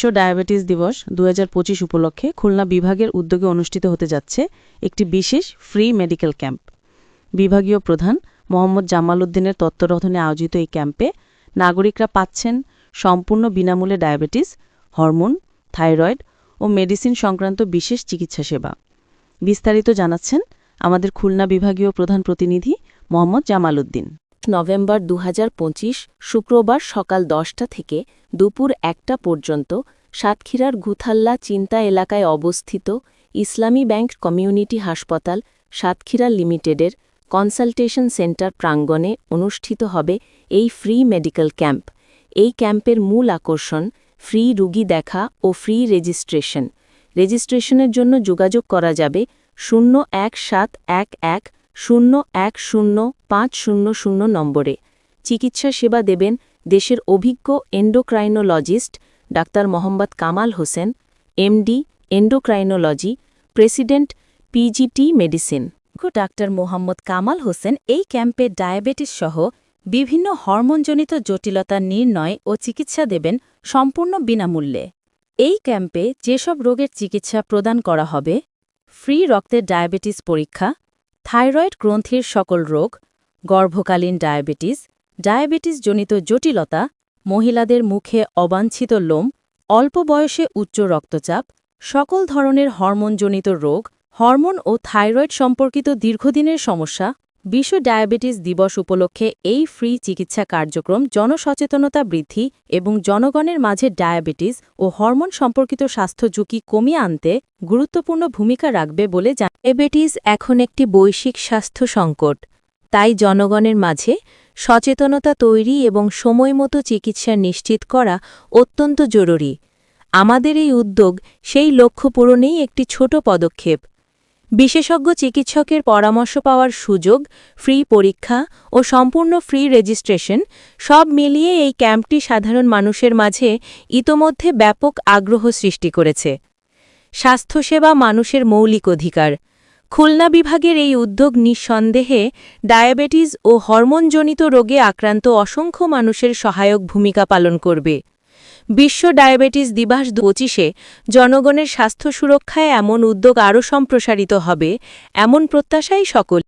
বিশ্ব ডায়াবেটিস দিবস ২০২৫ উপলক্ষে খুলনা বিভাগের উদ্যোগে অনুষ্ঠিত হতে যাচ্ছে একটি বিশেষ ফ্রি মেডিকেল ক্যাম্প। বিভাগীয় প্রধান মোহাম্মদ জামাল উদ্দিনের তত্ত্বাবধানে আয়োজিত এই ক্যাম্পে নাগরিকরা পাচ্ছেন সম্পূর্ণ বিনামূল্যে ডায়াবেটিস, হরমোন, থাইরয়েড ও মেডিসিন সংক্রান্ত বিশেষ চিকিৎসা সেবা। বিস্তারিত জানাচ্ছেন আমাদের খুলনা বিভাগীয় প্রধান প্রতিনিধি মোহাম্মদ জামাল উদ্দিন। নভেম্বর ২০২৫ শুক্রবার সকাল ১০টা থেকে দুপুর ১টা পর্যন্ত সাতক্ষীরার গুথাল্লা চিন্তা এলাকায় অবস্থিত ইসলামী ব্যাংক কমিউনিটি হাসপাতাল সাতক্ষীরা লিমিটেডের কনসালটেশন সেন্টার প্রাঙ্গণে অনুষ্ঠিত হবে এই ফ্রি মেডিকেল ক্যাম্প। এই ক্যাম্পের মূল আকর্ষণ ফ্রি রোগী দেখা ও ফ্রি রেজিস্ট্রেশন। রেজিস্ট্রেশনের জন্য যোগাযোগ করা যাবে 01711010500 নম্বরে। চিকিৎসা সেবা দেবেন দেশের অভিজ্ঞ endocrinologist doctor Mohammad Kamal Hossain, MD, endocrinology, president, PGT medicine. Doctor Mohammad Kamal Hossain এই ক্যাম্পে ডায়াবেটিস সহ বিভিন্ন হরমোনজনিত জটিলতা নির্ণয় ও চিকিৎসা দেবেন সম্পূর্ণ বিনামূল্যে। এই ক্যাম্পে যেসব রোগের চিকিৎসা প্রদান করা হবে: ফ্রি রক্তের ডায়াবেটিস পরীক্ষা, থাইরয়েড গ্রন্থির সকল রোগ, গর্ভকালীন ডায়াবেটিস, ডায়াবেটিসজনিত জটিলতা, মহিলাদের মুখে অবাঞ্ছিত লোম, অল্প বয়সে উচ্চ রক্তচাপ, সকল ধরনের হরমোনজনিত রোগ, হরমোন ও থাইরয়েড সম্পর্কিত দীর্ঘদিনের সমস্যা। বিশ্ব ডায়াবেটিস দিবস উপলক্ষে এই ফ্রি চিকিৎসা কার্যক্রম জনসচেতনতা বৃদ্ধি এবং জনগণের মাঝে ডায়াবেটিস ও হরমোন সম্পর্কিত স্বাস্থ্য ঝুঁকি কমিয়ে আনতে গুরুত্বপূর্ণ ভূমিকা রাখবে বলে ডায়াবেটিস এখন একটি বৈশ্বিক স্বাস্থ্য সংকট। তাই জনগণের মাঝে সচেতনতা তৈরি এবং সময়মতো চিকিৎসা নিশ্চিত করা অত্যন্ত জরুরি। আমাদের এই উদ্যোগ সেই লক্ষ্য পূরণেই একটি ছোট পদক্ষেপ। বিশেষজ্ঞ চিকিৎসকের পরামর্শ পাওয়ার সুযোগ, ফ্রি পরীক্ষা ও সম্পূর্ণ ফ্রি রেজিস্ট্রেশন সব মিলিয়ে এই ক্যাম্পটি সাধারণ মানুষের মাঝে ইতোমধ্যে ব্যাপক আগ্রহ সৃষ্টি করেছে। স্বাস্থ্যসেবা মানুষের মৌলিক অধিকার। খুলনা বিভাগের এই উদ্যোগ নিঃসন্দেহে ডায়াবেটিস ও হরমোনজনিত রোগে আক্রান্ত অসংখ্য মানুষের সহায়ক ভূমিকা পালন করবে। বিশ্ব ডায়াবেটিস দিবস ২৫-এ জনগণের স্বাস্থ্য সুরক্ষায় এমন উদ্যোগ আরও সম্প্রসারিত হবে, এমন প্রত্যাশাই সকল।